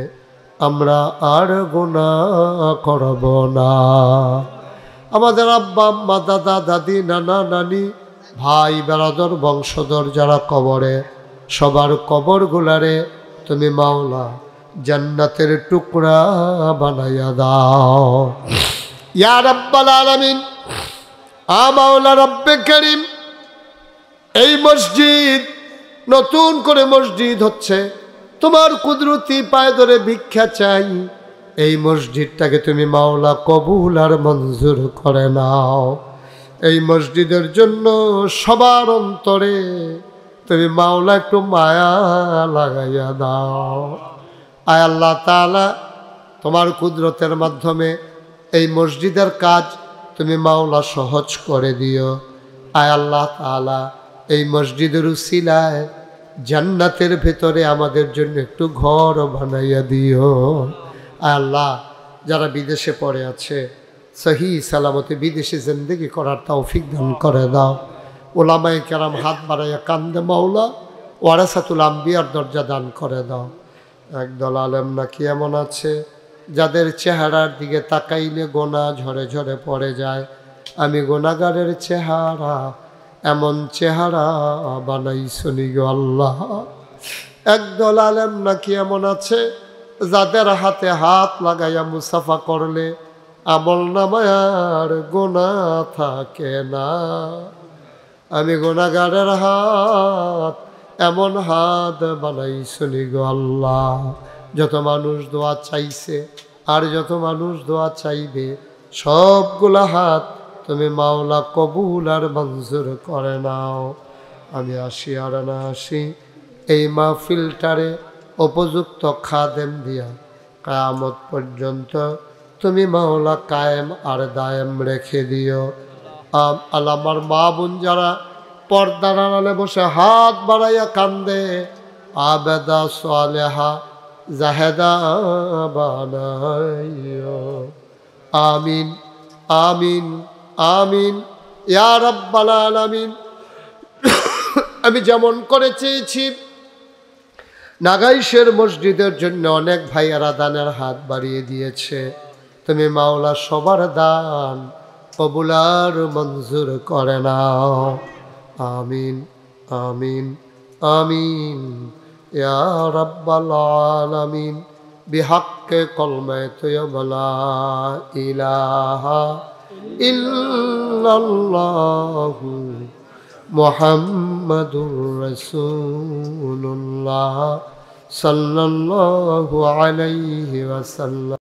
আমরা আর গুনাহ করব না। আমাদের আব্বা আম্মা দাদা দাদি নানা নানি ভাই বেরাদর বংশধর যারা কবরে সবার কবর গুলারে তুমি মাওলা জান্নাতের টুকরা বানাইয়া দাও ইয়া রাব্বাল আলামিন। মাওলা রব্বে করিম, এই মসজিদ নতুন করে মসজিদ হচ্ছে, তোমার কুদরতি পায়ে ধরে ভিক্ষা চাই, এই মসজিদটাকে তুমি মাওলা কবুল আর মঞ্জুর করে নাও। এই মসজিদের জন্য সবার অন্তরে তুমি মাওলা একটু মায়া লাগাইয়া দাও। আয় আল্লাহ তাআলা, তোমার কুদরতের মাধ্যমে এই মসজিদের কাজ তুমি মাওলা সহজ করে দিও। আয় আল্লাহ তাআলা, এই মসজিদের উসিলায় জান্নাতের ভেতরে আমাদের জন্য একটু ঘর বানাইয়া দিও। আয় আল্লাহ, যারা বিদেশে পড়ে আছে সহি সালামতে বিদেশে জিন্দেগি করার তৌফিক দান করে দাও। ওলামায়ে কেরাম হাত বাড়াইয়া কান্দে মাওলা, ওয়ারাসাতুল আম্বিয়ার দরজা দান করে দাও। একদল আলেম নাকি এমন আছে যাদের চেহারার দিকে তাকাইলে গোনা ঝরে ঝরে পড়ে যায়। আমি গোনাগারের চেহারা এমন চেহারা বানাইছনি গো আল্লাহ। একদল আলেম নাকি এমন আছে যাদের হাতে হাত লাগাইয়া মুসাফা করলে আমল নামায় আর গোনা থাকে না। আমি গোনাগারের হাত এমন হাত বানাইছনি গো আল্লাহ। যত মানুষ দোয়া চাইছে আর যত মানুষ দোয়া চাইবে, সবগুলা হাত তুমি মাওলা কবুল আর মঞ্জুর করে নাও। আমি আসি আর না আসি, এই মাহফিলটারে উপযুক্ত খাদেম দিয়া কিয়ামত পর্যন্ত তুমি মাওলা কায়েম আর দায়েম রেখে দিও। আমার মা বোন যারা পর্দার আড়ালে বসে হাত বাড়াইয়া কান্দে, আবেদা সালেহা জাহেদা বানাইও। আমিন আমিন আমিন ইয়া রাব্বাল আলামিন। আমি যেমন করে চেয়েছি নাগাইশের মসজিদের জন্য অনেক ভাইয়ারা দানের হাত বাড়িয়ে দিয়েছে, তুমি মাওলা সবার দান কবুল আর মঞ্জুর করে নাও। আমিন আমিন আমিন ইয়া রাব্বাল আলামিন। বিহাক্কে কলমায়ে তয়্যিবা লা ইলাহা ইল্লাল্লাহু মুহাম্মাদুর রাসূলুল্লাহ সাল্লাল্লাহু আলাইহি ওয়াসাল্লাম।